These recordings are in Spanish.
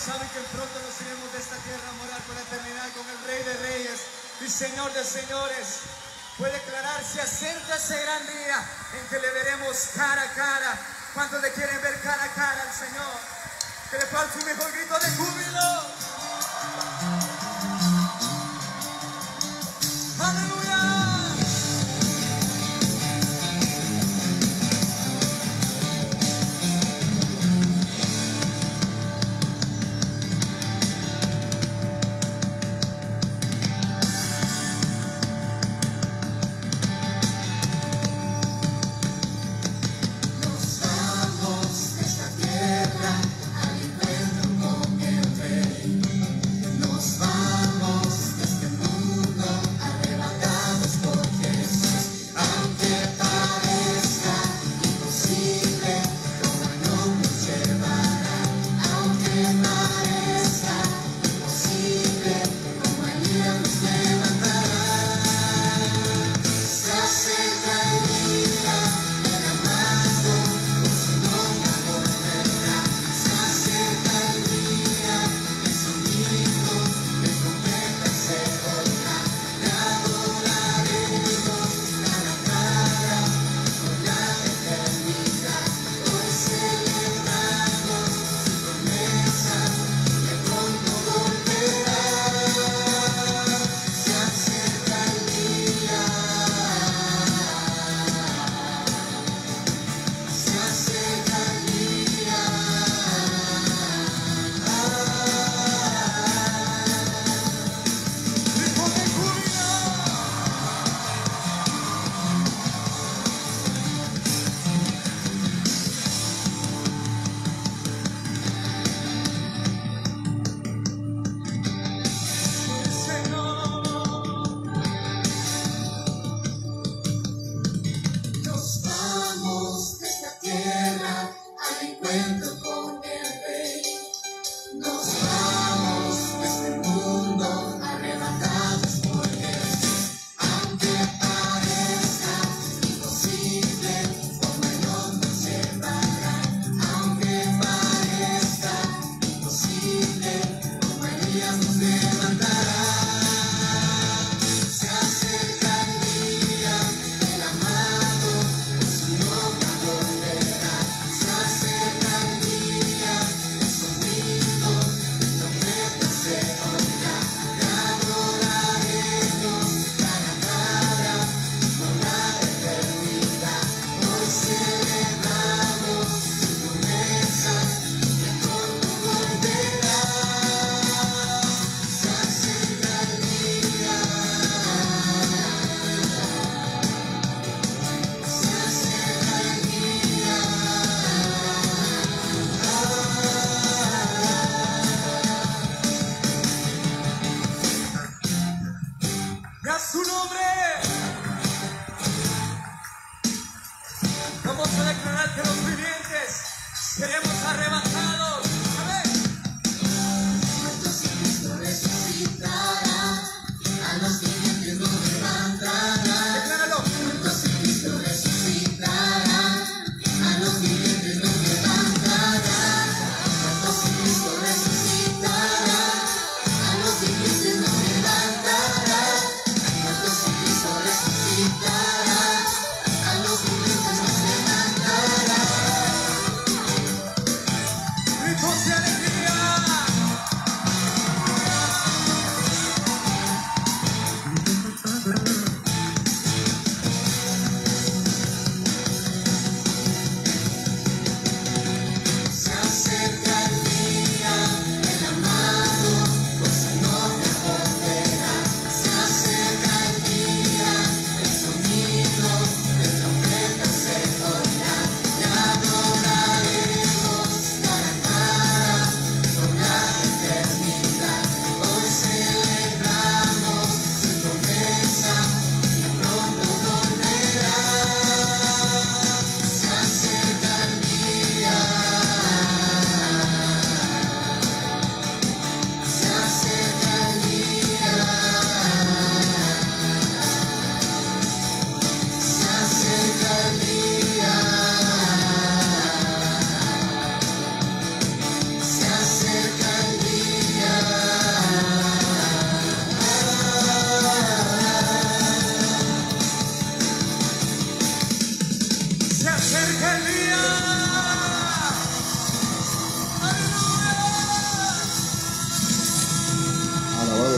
saben que pronto nos iremos de esta tierra a morar por la eternidad con el Rey de Reyes y Señor de Señores. Puede declarar, se acerca ese gran día en que le veremos cara a cara. ¿Cuántos le quieren ver cara a cara al Señor? Que le falta un mejor grito de júbilo.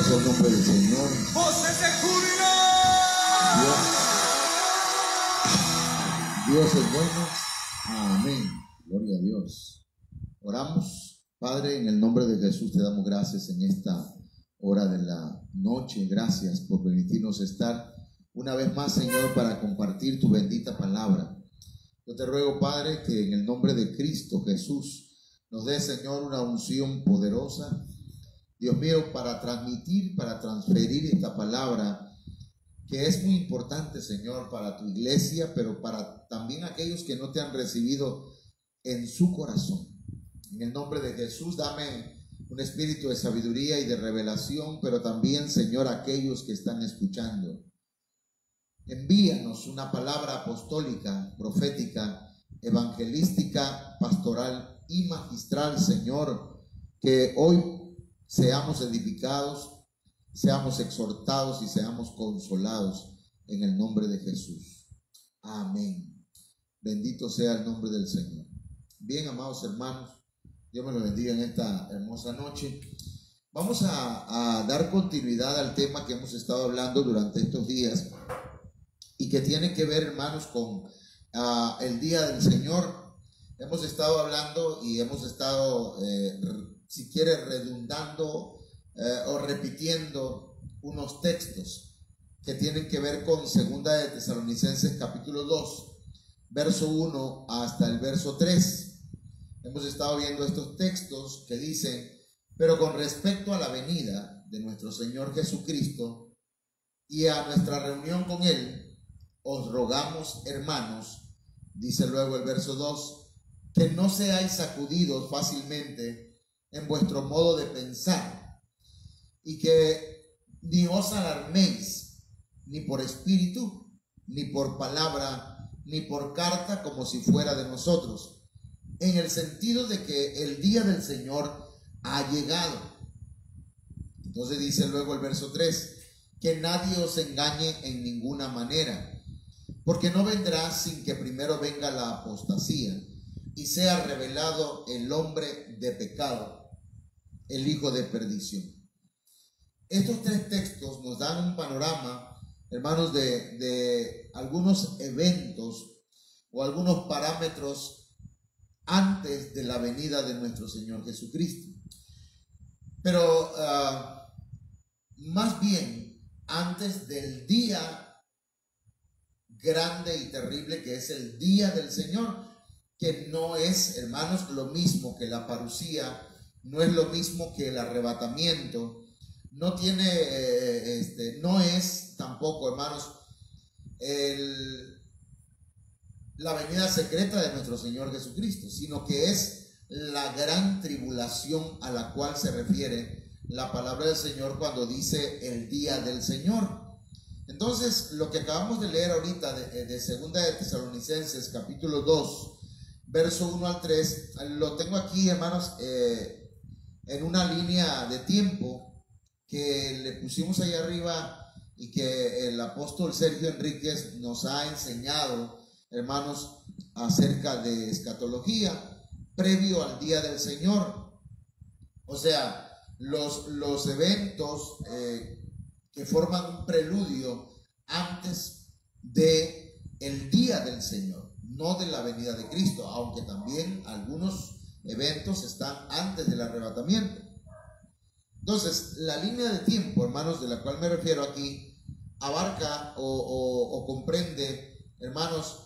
es el nombre del Señor. Voces de júbilo. Dios es bueno. Amén. Gloria a Dios. Oramos. Padre, en el nombre de Jesús te damos gracias en esta hora de la noche. Gracias por permitirnos estar una vez más, Señor, para compartir tu bendita palabra. Yo te ruego, Padre, que en el nombre de Cristo Jesús nos dé, Señor, una unción poderosa, Dios mío, para transmitir, para transferir esta palabra que es muy importante, Señor, para tu iglesia, pero para también aquellos que no te han recibido en su corazón. En el nombre de Jesús, dame un espíritu de sabiduría y de revelación, pero también, Señor, aquellos que están escuchando. Envíanos una palabra apostólica, profética, evangelística, pastoral y magistral, Señor, que hoy seamos edificados, seamos exhortados y seamos consolados en el nombre de Jesús. Amén. Bendito sea el nombre del Señor. Bien, amados hermanos, Dios me los bendiga en esta hermosa noche. Vamos a dar continuidad al tema que hemos estado hablando durante estos días y que tiene que ver, hermanos, con el día del Señor. Hemos estado hablando y hemos estado, si quiere, redundando o repitiendo unos textos que tienen que ver con Segunda de Tesalonicenses capítulo 2, verso 1 hasta el verso 3. Hemos estado viendo estos textos que dicen: pero con respecto a la venida de nuestro Señor Jesucristo y a nuestra reunión con Él, os rogamos, hermanos, dice luego el verso 2, que no seáis sacudidos fácilmente en vuestro modo de pensar, y que ni os alarméis, ni por espíritu, ni por palabra, ni por carta, como si fuera de nosotros, en el sentido de que el día del Señor ha llegado. Entonces dice luego el verso 3, que nadie os engañe en ninguna manera, porque no vendrá sin que primero venga la apostasía y sea revelado el hombre de pecado, el hijo de perdición. Estos tres textos nos dan un panorama, hermanos, de algunos eventos o algunos parámetros antes de la venida de nuestro Señor Jesucristo. Pero más bien antes del día grande y terrible que es el día del Señor, que no es, hermanos, lo mismo que la parucía, no es lo mismo que el arrebatamiento, no tiene, no es tampoco, hermanos, la venida secreta de nuestro Señor Jesucristo, sino que es la gran tribulación a la cual se refiere la palabra del Señor cuando dice el día del Señor. Entonces, lo que acabamos de leer ahorita de Segunda de Tesalonicenses capítulo 2, verso 1 al 3, lo tengo aquí, hermanos, en una línea de tiempo que le pusimos ahí arriba y que el apóstol Sergio Enríquez nos ha enseñado, hermanos, acerca de escatología previo al día del Señor. O sea, los eventos que forman un preludio antes de el día del Señor, no de la venida de Cristo, aunque también algunos eventos están antes del arrebatamiento. Entonces, la línea de tiempo, hermanos, de la cual me refiero aquí, abarca o comprende, hermanos,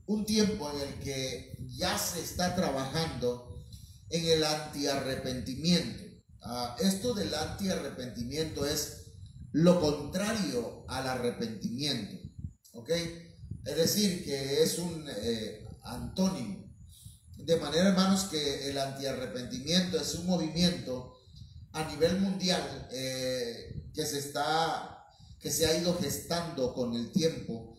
un tiempo en el que ya se está trabajando en el antiarrepentimiento. Esto del antiarrepentimiento es lo contrario al arrepentimiento, ¿ok? Es decir, que es un antónimo. De manera, hermanos, que el antiarrepentimiento es un movimiento a nivel mundial que se ha ido gestando con el tiempo,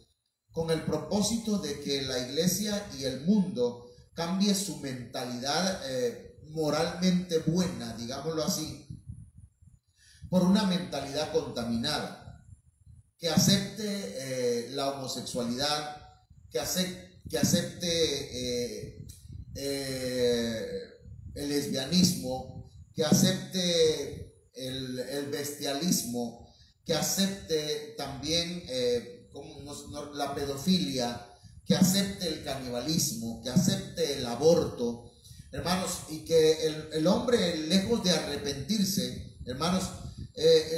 con el propósito de que la iglesia y el mundo cambie su mentalidad moralmente buena, digámoslo así, por una mentalidad contaminada, que acepte la homosexualidad, que acepte el lesbianismo, que acepte el bestialismo, que acepte también la pedofilia, que acepte el canibalismo, que acepte el aborto, hermanos, y que el hombre, lejos de arrepentirse, hermanos,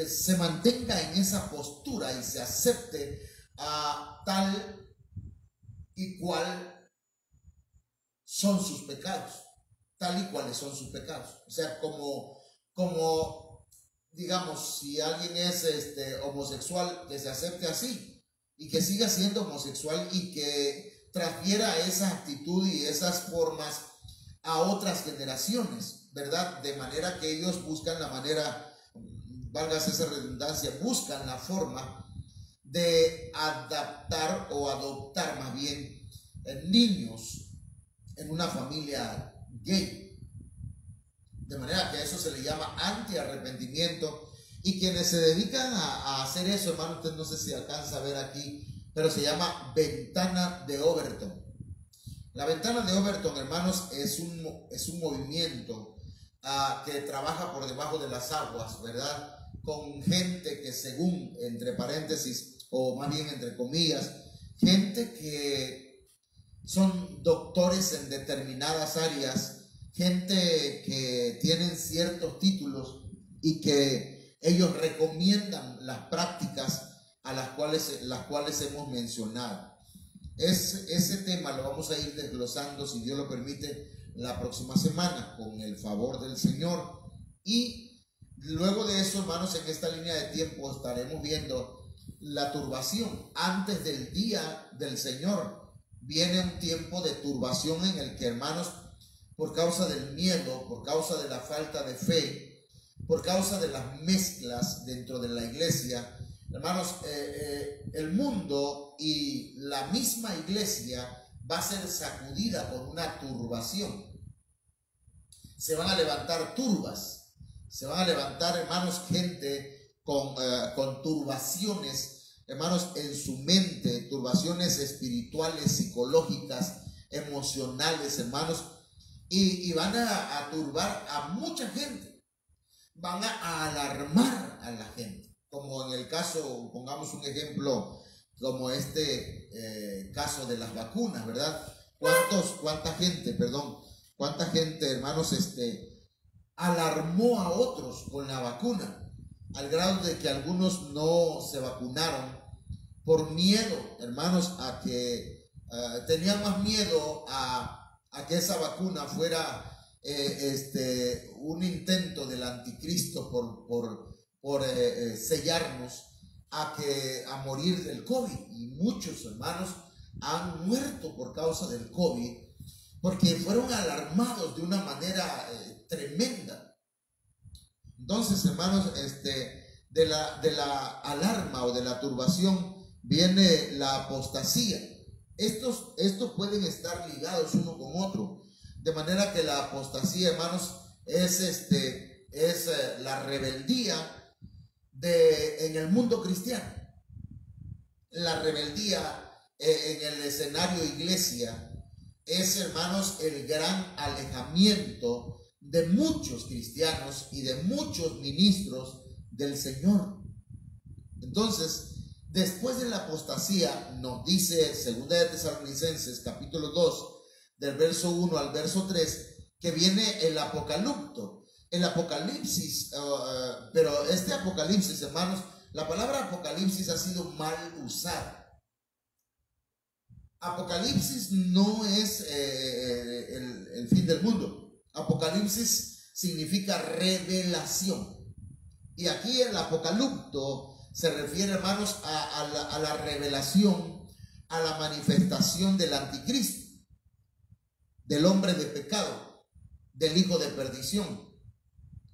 se mantenga en esa postura y se acepte a tal y cual son sus pecados, tal y cuales son sus pecados. O sea, como digamos, si alguien es homosexual, que se acepte así y que siga siendo homosexual y que transfiera esa actitud y esas formas a otras generaciones, ¿verdad? De manera que ellos buscan la manera, válgase esa redundancia, buscan la forma de adaptar o adoptar más bien niños en una familia gay. De manera que eso se le llama anti-arrepentimiento. Y quienes se dedican a hacer eso, hermano, usted no sé si alcanza a ver aquí, pero se llama ventana de Overton. La ventana de Overton, hermanos, es un movimiento que trabaja por debajo de las aguas, ¿verdad? Con gente que, según, entre paréntesis, o más bien entre comillas, gente que son doctores en determinadas áreas, gente que tienen ciertos títulos y que ellos recomiendan las prácticas a las cuales hemos mencionado. Ese tema lo vamos a ir desglosando, si Dios lo permite, la próxima semana, con el favor del Señor. Y luego de eso, hermanos, en esta línea de tiempo estaremos viendo la turbación. Antes del día del Señor viene un tiempo de turbación en el que, hermanos, por causa del miedo, por causa de la falta de fe, por causa de las mezclas dentro de la iglesia, hermanos, el mundo y la misma iglesia va a ser sacudida por una turbación. Se van a levantar turbas, se van a levantar, hermanos, gente con turbaciones, hermanos, en su mente, turbaciones espirituales, psicológicas, emocionales, hermanos, y van a turbar a mucha gente, van a alarmar a la gente, como en el caso, pongamos un ejemplo, como caso de las vacunas, ¿verdad? ¿Cuánta gente, hermanos, alarmó a otros con la vacuna, al grado de que algunos no se vacunaron por miedo, hermanos, a que tenían más miedo a que esa vacuna fuera un intento del anticristo por sellarnos a morir del COVID. Y muchos hermanos han muerto por causa del COVID porque fueron alarmados de una manera tremenda. Entonces, hermanos, de la alarma o de la turbación viene la apostasía. Estos pueden estar ligados uno con otro, de manera que la apostasía, hermanos, es la rebeldía en el mundo cristiano. La rebeldía en el escenario iglesia es, hermanos, el gran alejamiento de muchos cristianos y de muchos ministros del Señor. Entonces, después de la apostasía, nos dice 2 de Tesalonicenses capítulo 2, del verso 1 al verso 3, que viene el apocalipsis, pero este apocalipsis, hermanos, la palabra apocalipsis ha sido mal usada. Apocalipsis no es el fin del mundo. Apocalipsis significa revelación. Y aquí el apocalipto se refiere, hermanos, a la revelación, a la manifestación del anticristo, del hombre de pecado, del hijo de perdición.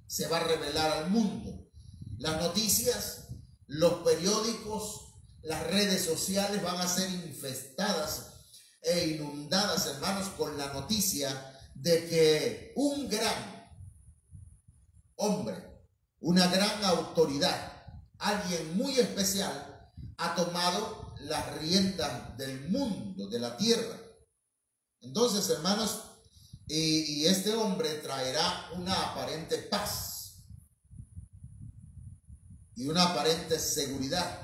Se va a revelar al mundo. Las noticias, los periódicos, las redes sociales van a ser infestadas e inundadas, hermanos, con la noticia de que un gran hombre, una gran autoridad, alguien muy especial, ha tomado las riendas del mundo, de la tierra. Entonces, hermanos, y este hombre traerá una aparente paz y una aparente seguridad.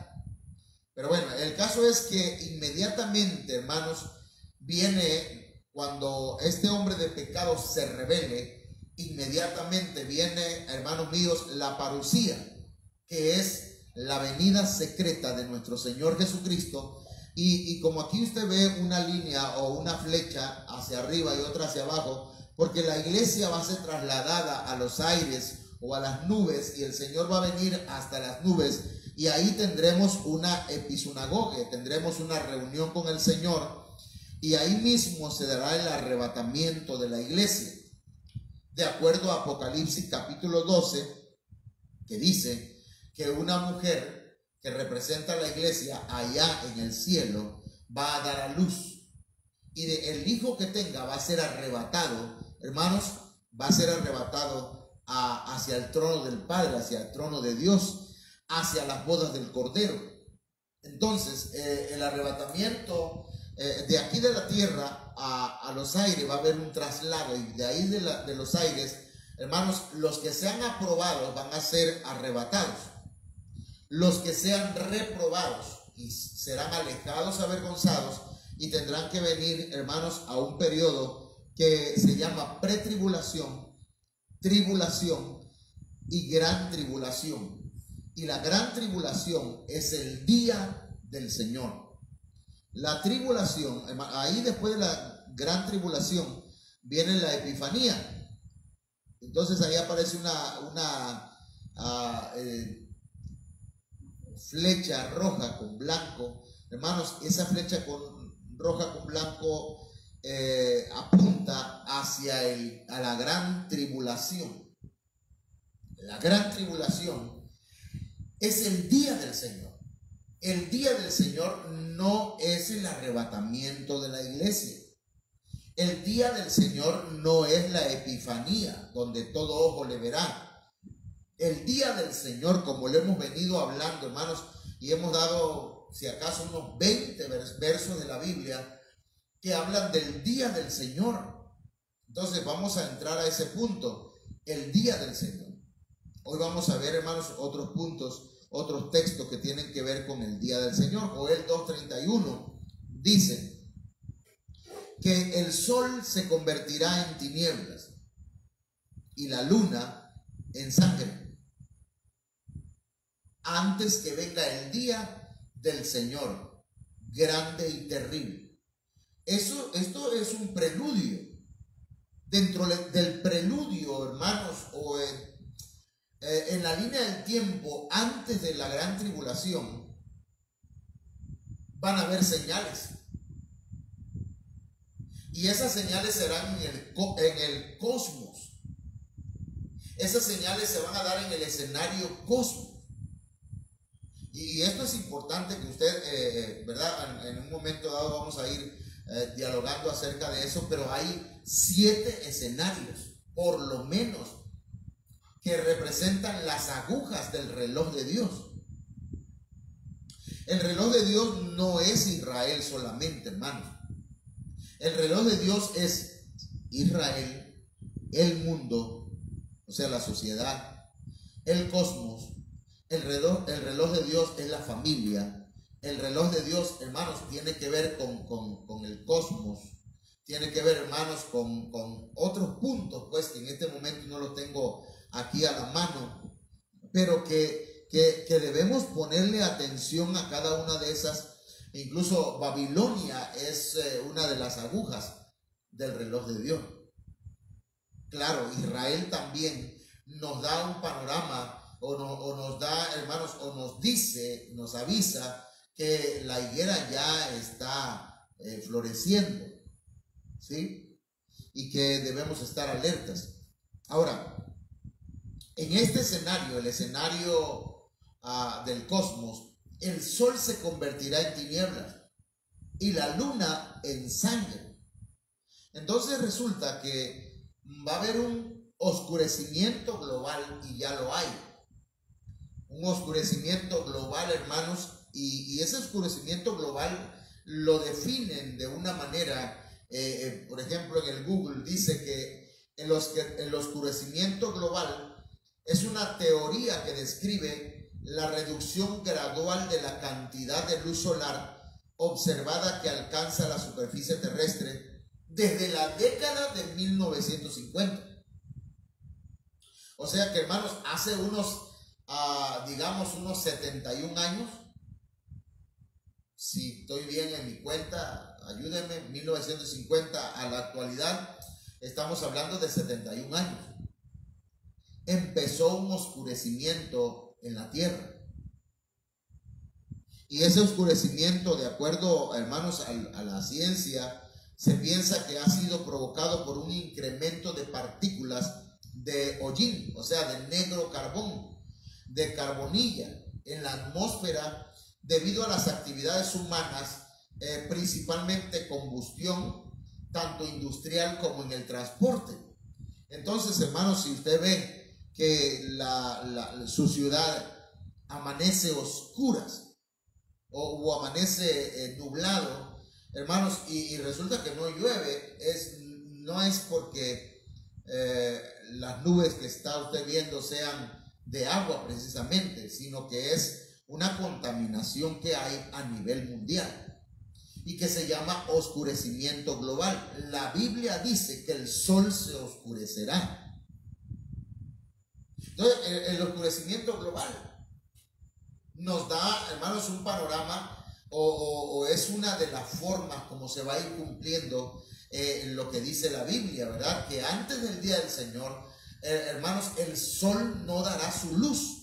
Pero bueno, el caso es que inmediatamente, hermanos, viene, cuando este hombre de pecado se revele, inmediatamente viene, hermanos míos, la parucía, que es la venida secreta de nuestro Señor Jesucristo. Y como aquí usted ve una línea o una flecha hacia arriba y otra hacia abajo, porque la iglesia va a ser trasladada a los aires o a las nubes, y el Señor va a venir hasta las nubes, y ahí tendremos una episinagoge, tendremos una reunión con el Señor, y ahí mismo se dará el arrebatamiento de la iglesia, de acuerdo a Apocalipsis capítulo 12, que dice que una mujer que representa a la iglesia allá en el cielo va a dar a luz, y el hijo que tenga va a ser arrebatado, hermanos, va a ser arrebatado hacia el trono del Padre, hacia el trono de Dios, hacia las bodas del Cordero. Entonces el arrebatamiento de aquí de la tierra a los aires, va a haber un traslado, y de ahí de los aires, hermanos, los que sean aprobados van a ser arrebatados. Los que sean reprobados y serán alejados, avergonzados, y tendrán que venir, hermanos, a un periodo que se llama pretribulación, tribulación y gran tribulación. Y la gran tribulación es el día del Señor. La tribulación, ahí después de la gran tribulación viene la Epifanía. Entonces ahí aparece una flecha roja con blanco. Hermanos, esa flecha roja con blanco apunta a la gran tribulación. La gran tribulación es el día del Señor. El día del Señor no es el arrebatamiento de la iglesia. El día del Señor no es la Epifanía, donde todo ojo le verá. El día del Señor, como lo hemos venido hablando, hermanos, y hemos dado, si acaso, unos 20 versos de la Biblia que hablan del día del Señor. Entonces vamos a entrar a ese punto, el día del Señor. Hoy vamos a ver, hermanos, otros puntos, otros textos que tienen que ver con el día del Señor. Joel 2:31 dice que el sol se convertirá en tinieblas y la luna en sangre antes que venga el día del Señor, grande y terrible. Esto es un preludio. Dentro del preludio, hermanos, o en la línea del tiempo antes de la gran tribulación, van a haber señales. Y esas señales serán en el cosmos. Esas señales se van a dar en el escenario cosmos. Y esto es importante que usted, ¿verdad? En un momento dado vamos a ir dialogando acerca de eso, pero hay 7 escenarios, por lo menos, que representan las agujas del reloj de Dios. El reloj de Dios no es Israel solamente, hermanos. El reloj de Dios es Israel, el mundo, o sea, la sociedad, el cosmos. El reloj de Dios es la familia. El reloj de Dios, hermanos, tiene que ver con el cosmos. Tiene que ver, hermanos, con otros puntos, pues, que en este momento no los tengo aquí a la mano, pero que debemos ponerle atención a cada una de esas. Incluso Babilonia es una de las agujas del reloj de Dios. Claro, Israel también nos da un panorama, o nos da, hermanos, o nos dice, nos avisa que la higuera ya está floreciendo, ¿sí? Y que debemos estar alertas. Ahora, en este escenario, el escenario del cosmos, el sol se convertirá en tinieblas y la luna en sangre. Entonces resulta que va a haber un oscurecimiento global, y ya lo hay. Un oscurecimiento global, hermanos, y ese oscurecimiento global lo definen de una manera por ejemplo, en el Google dice que el oscurecimiento global es una teoría que describe la reducción gradual de la cantidad de luz solar observada que alcanza la superficie terrestre desde la década de 1950. O sea que, hermanos, hace digamos unos 71 años, si estoy bien en mi cuenta, ayúdenme, 1950 a la actualidad, estamos hablando de 71 años. Empezó un oscurecimiento en la tierra. Y ese oscurecimiento, de acuerdo, hermanos, a la ciencia, se piensa que ha sido provocado por un incremento de partículas de hollín, o sea, de negro carbón, de carbonilla en la atmósfera debido a las actividades humanas, principalmente combustión, tanto industrial como en el transporte. Entonces, hermanos, si usted ve que su ciudad amanece oscuras o amanece nublado, hermanos, y resulta que no llueve, no es porque las nubes que está usted viendo sean de agua precisamente, sino que es una contaminación que hay a nivel mundial y que se llama oscurecimiento global. La Biblia dice que el sol se oscurecerá. Entonces, el oscurecimiento global nos da, hermanos, un panorama o es una de las formas como se va a ir cumpliendo lo que dice la Biblia, ¿verdad? Que antes del día del Señor, hermanos, el sol no dará su luz.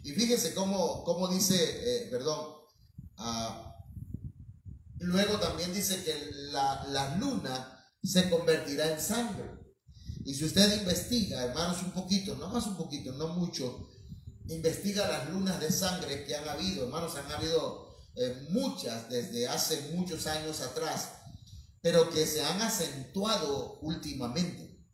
Y fíjense cómo dice, luego también dice que la luna se convertirá en sangre. Y si usted investiga, hermanos, un poquito, no más un poquito, no mucho, investiga las lunas de sangre que han habido, hermanos, han habido muchas desde hace muchos años atrás, pero que se han acentuado últimamente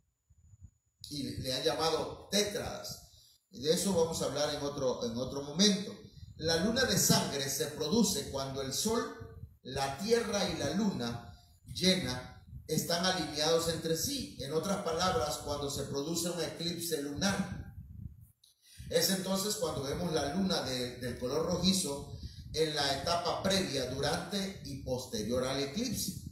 y le han llamado tétradas. Y de eso vamos a hablar en otro momento. La luna de sangre se produce cuando el sol, la tierra y la luna llena están alineados entre sí. En otras palabras, cuando se produce un eclipse lunar. Es entonces cuando vemos la luna del color rojizo en la etapa previa, durante y posterior al eclipse.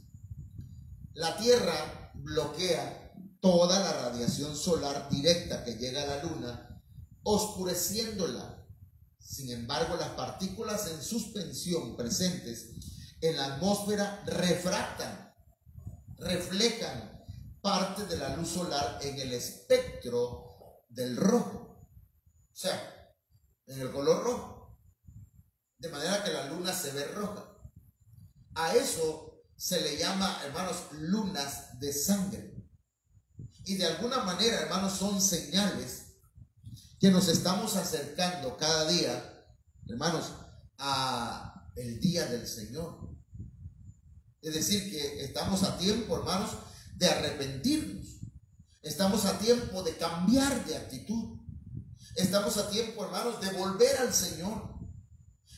La Tierra bloquea toda la radiación solar directa que llega a la luna, oscureciéndola. Sin embargo, las partículas en suspensión presentes en la atmósfera reflejan parte de la luz solar en el espectro del rojo, o sea, en el color rojo, de manera que la luna se ve roja. A eso se le llama, hermanos, lunas de sangre. Y de alguna manera, hermanos, son señales que nos estamos acercando cada día, hermanos, a el día del Señor. Es decir, que estamos a tiempo, hermanos, de arrepentirnos. Estamos a tiempo de cambiar de actitud. Estamos a tiempo, hermanos, de volver al Señor.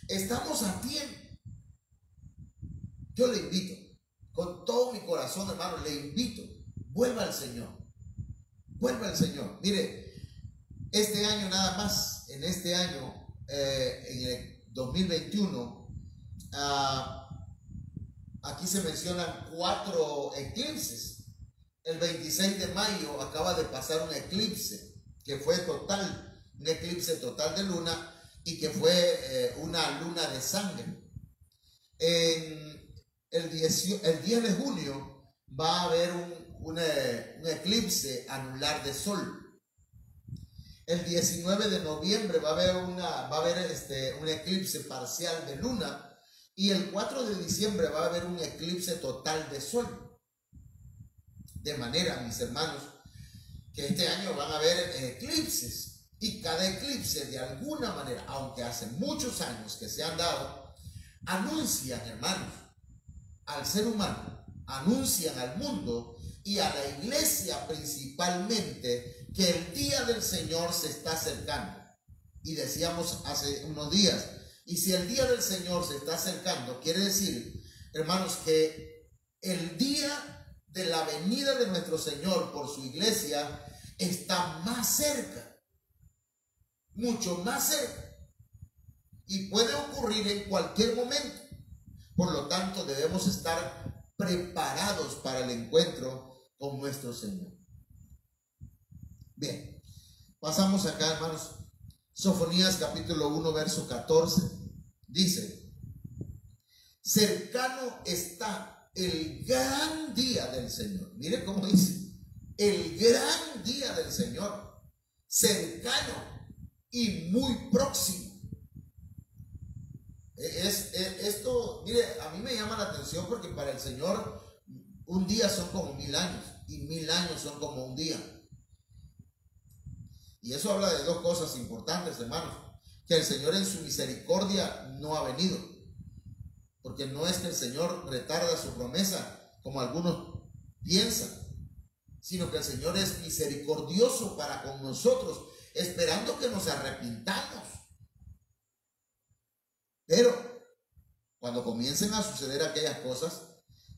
Estamos a tiempo. Yo le invito, con todo mi corazón, hermano, le invito, vuelva al Señor. Vuelva al Señor. Mire, este año nada más, en este año, en el 2021, aquí se mencionan 4 eclipses. El 26 de mayo acaba de pasar un eclipse que fue total, un eclipse total de luna y que fue una luna de sangre. El 10 de junio va a haber un eclipse anular de sol. El 19 de noviembre va a haber un eclipse parcial de luna. Y el 4 de diciembre va a haber un eclipse total de sol. De manera, mis hermanos, que este año van a haber eclipses. Y cada eclipse, de alguna manera, aunque hace muchos años que se han dado, anuncian, hermanos, al ser humano, anuncian al mundo y a la iglesia principalmente que el día del Señor se está acercando. Y decíamos hace unos días, y si el día del Señor se está acercando, quiere decir, hermanos, que el día de la venida de nuestro Señor por su iglesia está más cerca, mucho más cerca, y puede ocurrir en cualquier momento. Por lo tanto, debemos estar preparados para el encuentro con nuestro Señor. Bien, pasamos acá, hermanos. Sofonías capítulo 1, verso 14, dice: cercano está el gran día del Señor. Mire cómo dice: el gran día del Señor, cercano y muy próximo. Esto, mire, a mí me llama la atención porque para el Señor un día son como 1000 años y 1000 años son como un día. Y eso habla de dos cosas importantes, hermanos: que el Señor en su misericordia no ha venido, porque no es que el Señor retarda su promesa como algunos piensan, sino que el Señor es misericordioso para con nosotros, esperando que nos arrepintamos. Pero cuando comiencen a suceder aquellas cosas,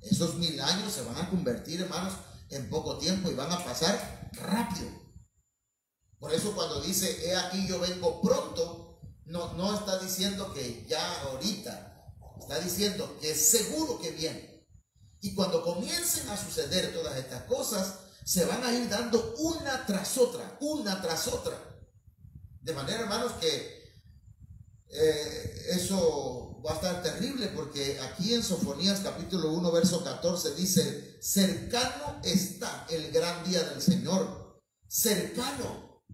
esos 1000 años se van a convertir, hermanos, en poco tiempo y van a pasar rápido. Por eso cuando dice: he aquí yo vengo pronto, no está diciendo que ya ahorita, está diciendo que es seguro que viene. Y cuando comiencen a suceder todas estas cosas, se van a ir dando una tras otra, de manera, hermanos, que eso va a estar terrible, porque aquí en Sofonías capítulo 1 verso 14 dice: cercano está el gran día del Señor, cercano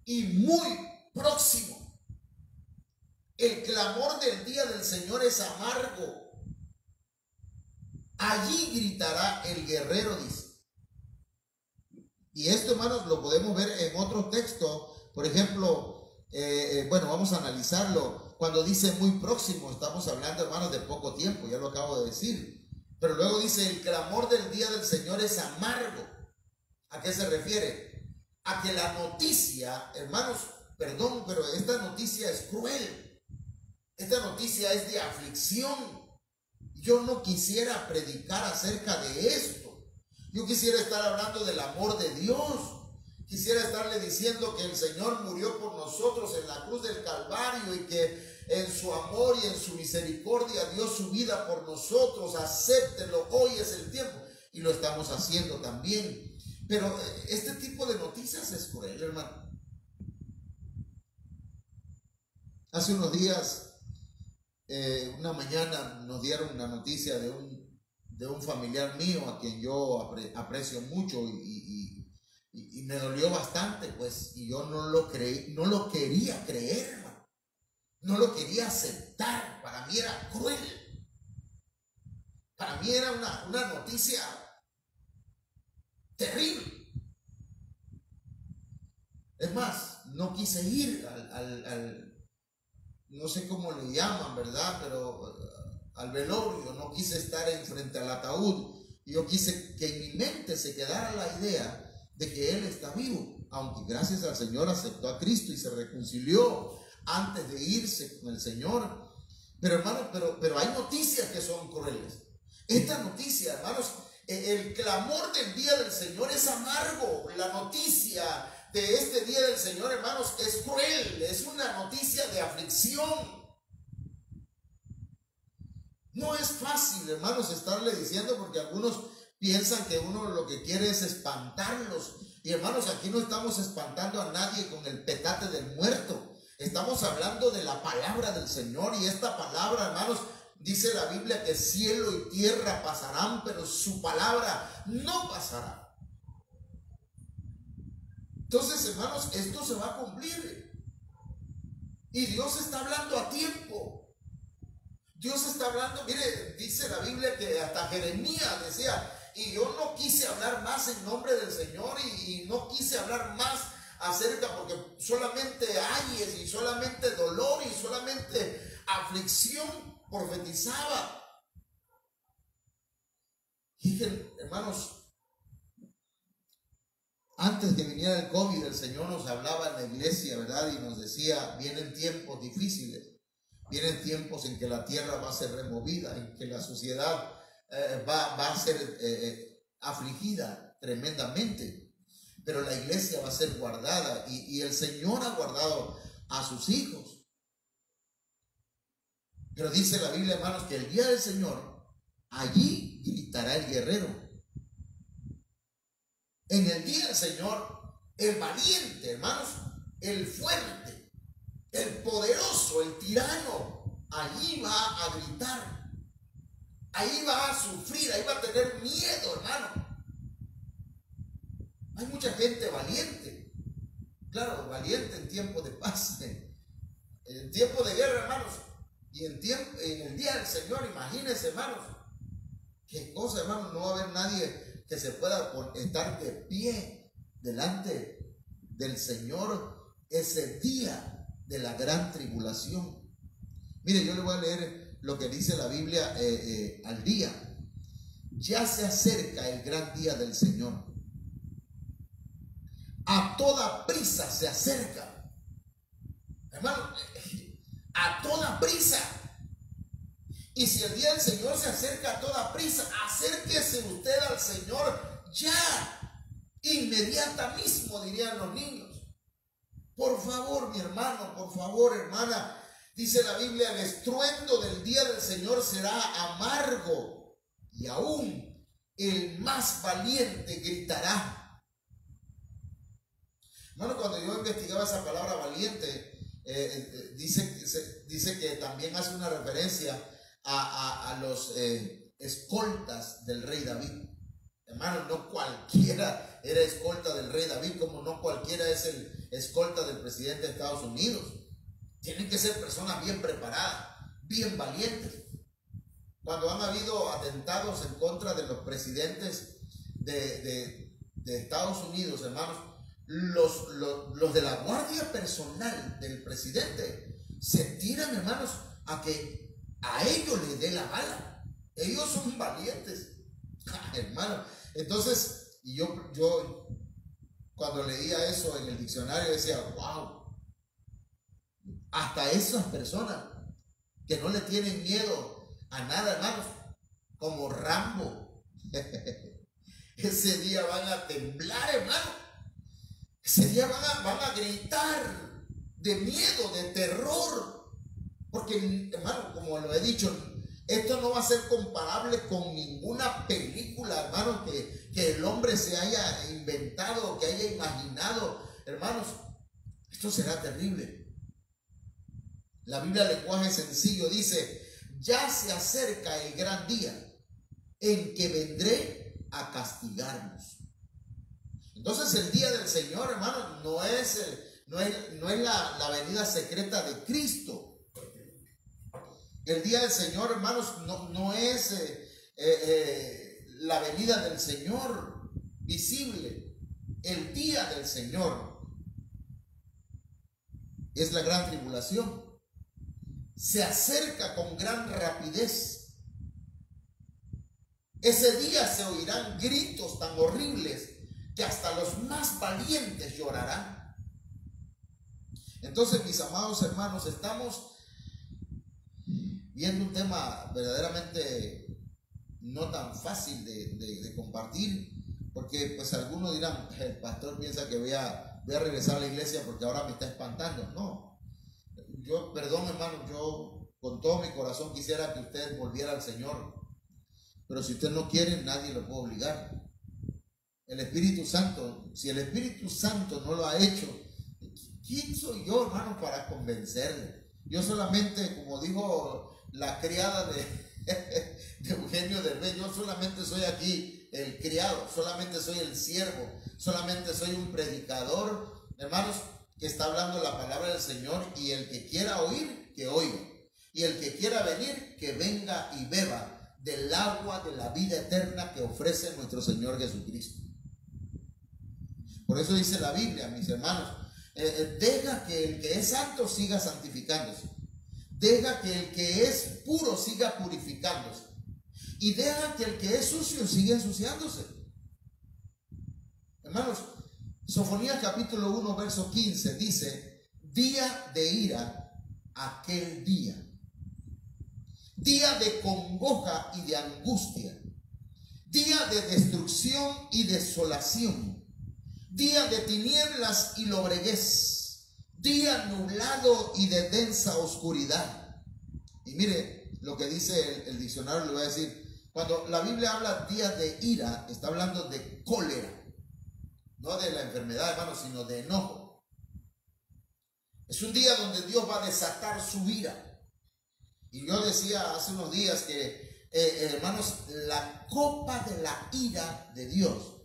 y muy próximo. El clamor del día del Señor es amargo. Allí gritará el guerrero, dice. Y esto, hermanos, lo podemos ver en otro texto. Por ejemplo, bueno, vamos a analizarlo. Cuando dice muy próximo, estamos hablando, hermanos, de poco tiempo, ya lo acabo de decir. Pero luego dice: el clamor del día del Señor es amargo. ¿A qué se refiere? A que la noticia, hermanos, perdón, pero esta noticia es cruel. Esta noticia es de aflicción. Yo no quisiera predicar acerca de esto. Yo quisiera estar hablando del amor de Dios. Quisiera estarle diciendo que el Señor murió por nosotros en la cruz del Calvario y que en su amor y en su misericordia dio su vida por nosotros. Acéptelo, hoy es el tiempo. Y lo estamos haciendo también. Pero este tipo de noticias es cruel, hermano. Hace unos días, una mañana nos dieron una noticia de un familiar mío a quien yo aprecio mucho y me dolió bastante, pues, y yo no lo quería creer, hermano. No lo quería aceptar. Para mí era cruel. Para mí era una noticia terrible. Es más, no quise ir al no sé cómo le llaman, ¿verdad? Pero al velorio, no quise estar frente al ataúd. Yo quise que en mi mente se quedara la idea de que él está vivo, aunque gracias al Señor aceptó a Cristo y se reconcilió antes de irse con el Señor. Pero, hermanos, pero hay noticias que son crueles. Esta noticia, hermanos, el clamor del día del Señor es amargo. La noticia de este día del Señor, hermanos, es cruel. Es una noticia de aflicción. No es fácil, hermanos, estarle diciendo, porque algunos piensan que uno lo que quiere es espantarlos. Y, hermanos, aquí no estamos espantando a nadie con el petate del muerto. Estamos hablando de la palabra del Señor, y esta palabra, hermanos, dice la Biblia que cielo y tierra pasarán, pero su palabra no pasará. Entonces, hermanos, esto se va a cumplir. Y Dios está hablando a tiempo. Dios está hablando, mire, dice la Biblia que hasta Jeremías decía: y yo no quise hablar más en nombre del Señor y no quise hablar más acerca, porque solamente ayes y solamente dolor y solamente aflicción profetizaba. Y hermanos, antes que viniera el COVID, el Señor nos hablaba en la iglesia, ¿verdad? Y nos decía: vienen tiempos difíciles, vienen tiempos en que la tierra va a ser removida, en que la sociedad va a ser afligida tremendamente, pero la iglesia va a ser guardada y el Señor ha guardado a sus hijos. Pero dice la Biblia, hermanos, que el día del Señor, allí gritará el guerrero. En el día del Señor, el valiente, hermanos, el fuerte, el poderoso, el tirano, allí va a gritar. Ahí va a sufrir, ahí va a tener miedo, hermano. Hay mucha gente valiente. Claro, valiente en tiempo de paz, en tiempo de guerra, hermanos. Y en el día del Señor, imagínense, hermanos, qué cosa, hermanos, no va a haber nadie que se pueda estar de pie delante del Señor ese día de la gran tribulación. Mire, yo le voy a leer lo que dice la Biblia al día. Ya se acerca el gran día del Señor. A toda prisa se acerca. Hermano, a toda prisa. Y si el día del Señor se acerca a toda prisa, acérquese usted al Señor ya, inmediata mismo, dirían los niños. Por favor, mi hermano, por favor, hermana, dice la Biblia, el estruendo del día del Señor será amargo y aún el más valiente gritará. Hermano, cuando yo investigaba esa palabra valiente, dice que también hace una referencia a los escoltas del rey David. Hermano, no cualquiera era escolta del rey David, como no cualquiera es el escolta del presidente de Estados Unidos. Tienen que ser personas bien preparadas, bien valientes. Cuando han habido atentados en contra de los presidentes de Estados Unidos, hermanos, los de la guardia personal del presidente se tiran, hermanos, a que a ellos les dé la bala. Ellos son valientes, hermano. Entonces, yo cuando leía eso en el diccionario decía, wow, hasta esas personas que no le tienen miedo a nada, hermanos, como Rambo, ese día van a temblar, hermano. Ese día van a gritar de miedo, de terror. Porque, hermano, como lo he dicho, esto no va a ser comparable con ninguna película, hermano, que el hombre se haya inventado, que haya imaginado. Hermanos, esto será terrible. La Biblia, lenguaje sencillo, dice: ya se acerca el gran día en que vendré a castigarnos. Entonces el día del Señor, hermano, no es la venida secreta de Cristo. El día del Señor, hermanos, no es la venida del Señor visible. El día del Señor es la gran tribulación. Se acerca con gran rapidez. Ese día se oirán gritos tan horribles que hasta los más valientes llorarán. Entonces, mis amados hermanos, estamos viendo un tema verdaderamente no tan fácil de compartir, porque pues algunos dirán, el pastor piensa que voy a regresar a la iglesia porque ahora me está espantando. No, yo, perdón, hermano, yo con todo mi corazón quisiera que usted volviera al Señor, pero si usted no quiere, nadie lo puede obligar. El Espíritu Santo, si el Espíritu Santo no lo ha hecho, ¿quién soy yo, hermano, para convencerle? Yo solamente, como dijo la criada de Eugenio Derbez, yo solamente soy aquí el criado, solamente soy el siervo, solamente soy un predicador, hermanos, que está hablando la palabra del Señor, y el que quiera oír, que oiga, y el que quiera venir, que venga y beba del agua de la vida eterna que ofrece nuestro Señor Jesucristo. Por eso dice la Biblia, mis hermanos, deja que el que es santo siga santificándose, deja que el que es puro siga purificándose, y deja que el que es sucio siga ensuciándose. Hermanos, Sofonías capítulo 1 verso 15 dice: día de ira, aquel día de congoja y de angustia, día de destrucción y desolación, día de tinieblas y lobreguez, día nublado y de densa oscuridad. Y mire lo que dice el diccionario, le voy a decir, cuando la Biblia habla día de ira, está hablando de cólera, no de la enfermedad, hermanos, sino de enojo. Es un día donde Dios va a desatar su ira. Y yo decía hace unos días que, hermanos, la copa de la ira de Dios,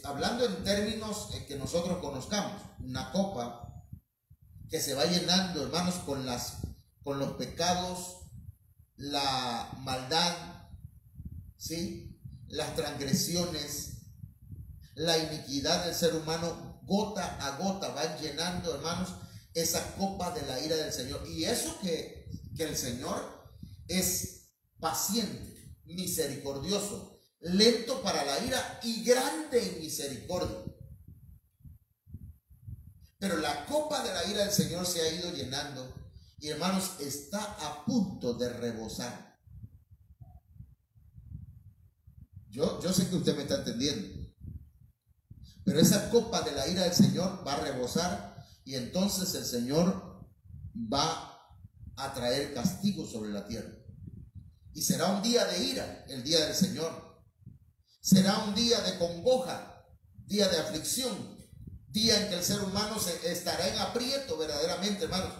hablando en términos que nosotros conozcamos, una copa que se va llenando, hermanos, con los pecados, la maldad, ¿sí?, las transgresiones, la iniquidad del ser humano, gota a gota van llenando, hermanos, esa copa de la ira del Señor. Y eso que el Señor es paciente, misericordioso, lento para la ira y grande en misericordia. Pero la copa de la ira del Señor se ha ido llenando y, hermanos, está a punto de rebosar. Yo sé que usted me está entendiendo, pero esa copa de la ira del Señor va a rebosar y entonces el Señor va a traer castigo sobre la tierra. Y será un día de ira, el día del Señor. Será un día de congoja, día de aflicción, día en que el ser humano estará en aprieto verdaderamente, hermanos.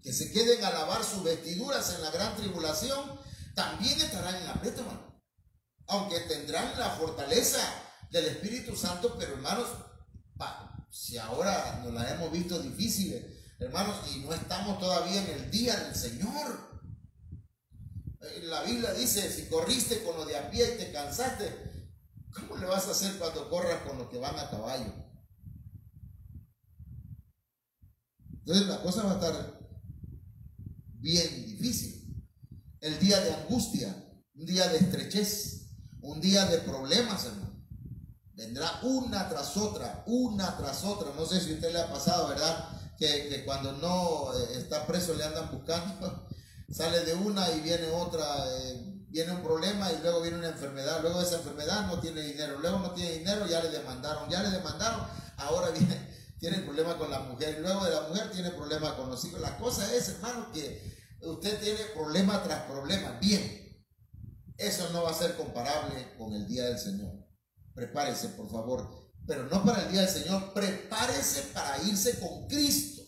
Que se queden a lavar sus vestiduras en la gran tribulación, también estarán en aprieto, hermano. Aunque tendrán la fortaleza del Espíritu Santo, pero, hermanos, si ahora nos la hemos visto difíciles, hermanos, y no estamos todavía en el día del Señor. La Biblia dice, si corriste con los de a pie y te cansaste, ¿cómo le vas a hacer cuando corras con los que van a caballo? Entonces la cosa va a estar bien difícil. El día de angustia, un día de estrechez, un día de problemas, hermano. Vendrá una tras otra, una tras otra. No sé si a usted le ha pasado, ¿verdad? Que cuando no está preso le andan buscando. Sale de una y viene otra, viene un problema y luego viene una enfermedad. Luego de esa enfermedad no tiene dinero. Luego no tiene dinero, ya le demandaron. Ahora tiene problema con la mujer. Y luego de la mujer tiene problema con los hijos. La cosa es, hermano, que usted tiene problema tras problema. Bien, eso no va a ser comparable con el día del Señor. Prepárese, por favor, pero no para el día del Señor, prepárese para irse con Cristo.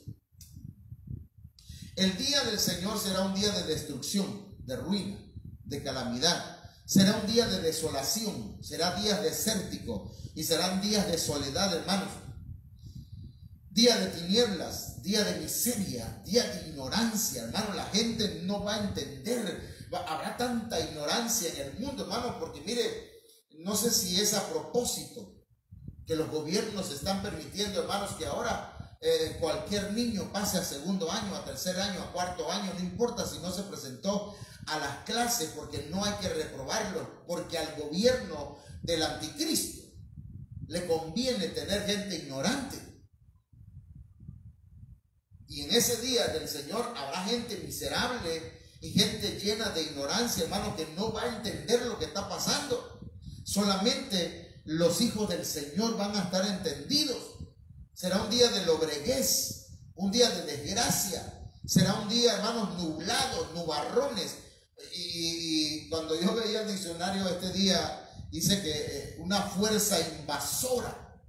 El día del Señor será un día de destrucción, de ruina, de calamidad. Será un día de desolación, será días desérticos y serán días de soledad, hermanos. Día de tinieblas, día de miseria, día de ignorancia, hermano. La gente no va a entender, habrá tanta ignorancia en el mundo, hermano, porque mire, no sé si es a propósito que los gobiernos están permitiendo, hermanos, que ahora cualquier niño pase a segundo año, a tercer año, a cuarto año, no importa si no se presentó a las clases, porque no hay que reprobarlo, porque al gobierno del anticristo le conviene tener gente ignorante. Y en ese día del Señor habrá gente miserable y gente llena de ignorancia, hermano, que no va a entender lo que está pasando. Solamente los hijos del Señor van a estar entendidos. Será un día de lobreguez, un día de desgracia. Será un día, hermanos, nublado, nubarrones. Y cuando yo veía el diccionario este día, dice que una fuerza invasora.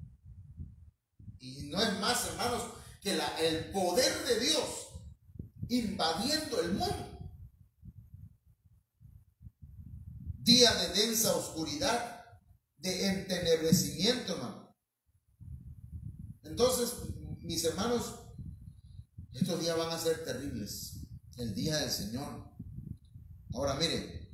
Y no es más, hermanos, que el poder de Dios invadiendo el mundo. Día de densa oscuridad, de entenebrecimiento, hermano. Entonces, mis hermanos, estos días van a ser terribles. El día del Señor. Ahora mire,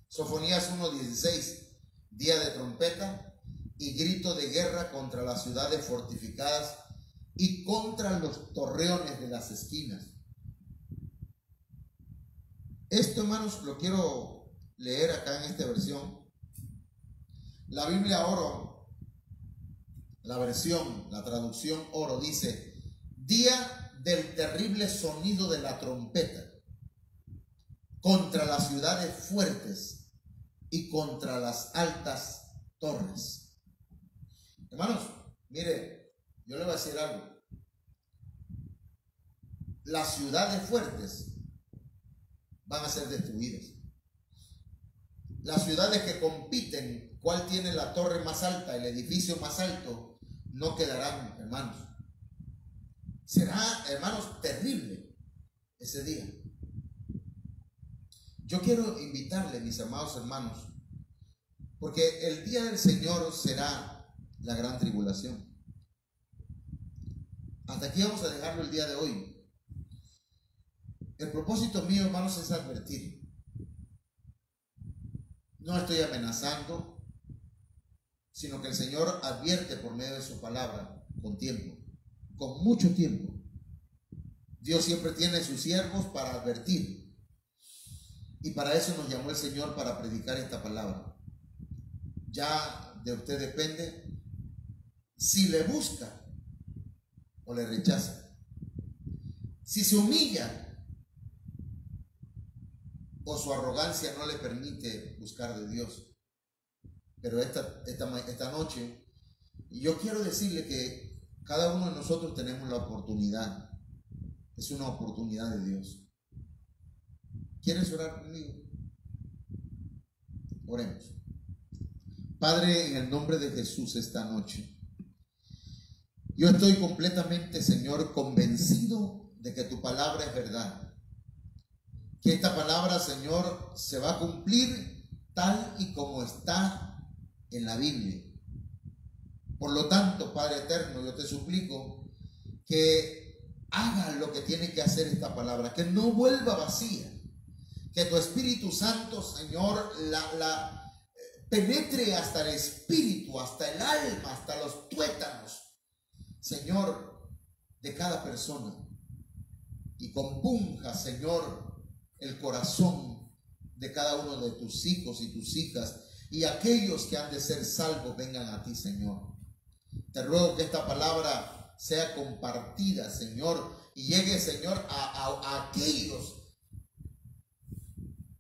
Sofonías 1:16, día de trompeta y grito de guerra contra las ciudades fortificadas y contra los torreones de las esquinas. Esto, hermanos, lo quiero leer acá en esta versión. La Biblia Oro, la traducción Oro, dice: día del terrible sonido de la trompeta contra las ciudades fuertes y contra las altas torres. Hermanos, mire, yo le voy a decir algo. Las ciudades fuertes van a ser destruidas. Las ciudades que compiten, cuál tiene la torre más alta, el edificio más alto, no quedarán, hermanos. Será, hermanos, terrible ese día. Yo quiero invitarle, mis amados hermanos, porque el día del Señor será la gran tribulación. Hasta aquí vamos a dejarlo el día de hoy. El propósito mío, hermanos, es advertir. No estoy amenazando, sino que el Señor advierte por medio de su palabra con tiempo, con mucho tiempo. Dios siempre tiene sus siervos para advertir. Y para eso nos llamó el Señor, para predicar esta palabra. Ya de usted depende si le busca o le rechaza. Si se humilla o su arrogancia no le permite buscar de Dios. Pero esta noche, yo quiero decirle que cada uno de nosotros tenemos la oportunidad. Es una oportunidad de Dios. ¿Quieres orar conmigo? Oremos. Padre, en el nombre de Jesús, esta noche, yo estoy completamente, Señor, convencido de que tu palabra es verdad. Que esta palabra, Señor, se va a cumplir tal y como está en la Biblia. Por lo tanto, Padre eterno, yo te suplico que haga lo que tiene que hacer esta palabra, que no vuelva vacía, que tu Espíritu Santo, Señor, la penetre hasta el espíritu, hasta el alma, hasta los tuétanos, Señor, de cada persona, y compunja, Señor, el corazón de cada uno de tus hijos y tus hijas, y aquellos que han de ser salvos vengan a ti, Señor. Te ruego que esta palabra sea compartida, Señor, y llegue, Señor, a aquellos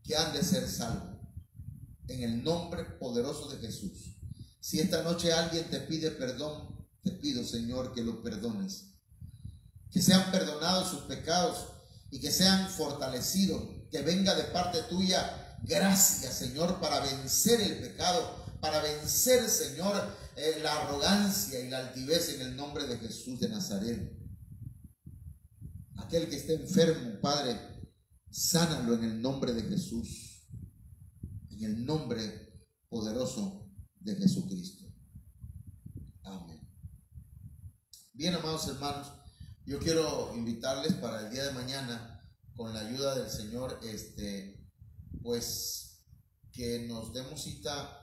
que han de ser salvos, en el nombre poderoso de Jesús. Si esta noche alguien te pide perdón, te pido, Señor, que lo perdones, que sean perdonados sus pecados y que sean fortalecidos, que venga de parte tuya gracias, Señor, para vencer el pecado, para vencer, Señor, la arrogancia y la altivez, en el nombre de Jesús de Nazaret. Aquel que esté enfermo, Padre, sánalo en el nombre de Jesús, en el nombre poderoso de Jesucristo. Amén. Bien, amados hermanos, yo quiero invitarles para el día de mañana, con la ayuda del Señor, pues que nos demos cita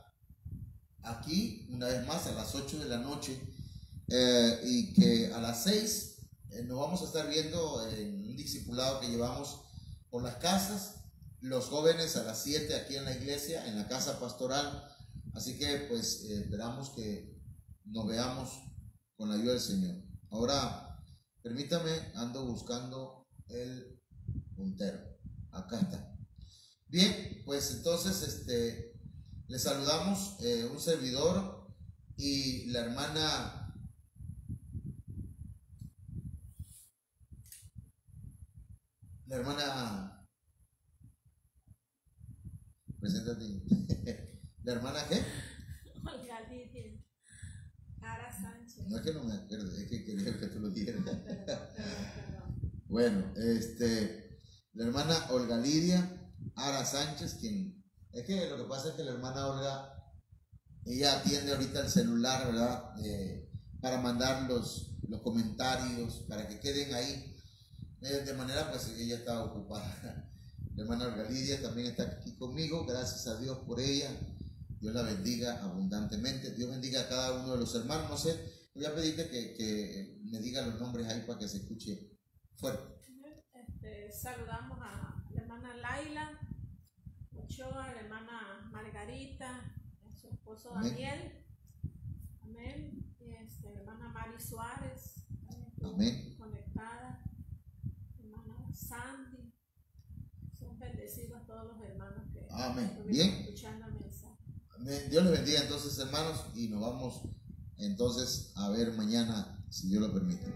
aquí una vez más a las 8 de la noche, y que a las 6 nos vamos a estar viendo en un discipulado que llevamos por las casas, los jóvenes a las 7 aquí en la iglesia, en la casa pastoral. Así que pues esperamos que nos veamos con la ayuda del Señor. Ahora permítame, ando buscando el puntero. Acá está. Bien, pues entonces le saludamos, un servidor y la hermana preséntate. ¿La hermana qué? Olga Ara Sánchez. No es que no me acuerdo, es que quería que tú lo dijeras. Bueno, la hermana Olga Lidia Ara Sánchez, quien es que lo que pasa es que la hermana Olga, ella atiende ahorita el celular, ¿verdad? Para mandar los comentarios, para que queden ahí. De manera, pues ella está ocupada. La hermana Olga Lidia también está aquí conmigo, gracias a Dios por ella. Dios la bendiga abundantemente. Dios bendiga a cada uno de los hermanos. No sé, voy a pedirte que me diga los nombres ahí para que se escuche fuerte. Saludamos a la hermana Laila Ochoa, a la hermana Margarita, a su esposo Daniel. Amén. Y la hermana Mari Suárez. Amén. Conectada. Hermana Sandy. Son bendecidos. bendecimos a todos los hermanos que Amén. estuvieron Bien. escuchando el mensaje. Amén. Dios les bendiga entonces, hermanos, y nos vamos entonces a ver mañana, si Dios lo permite.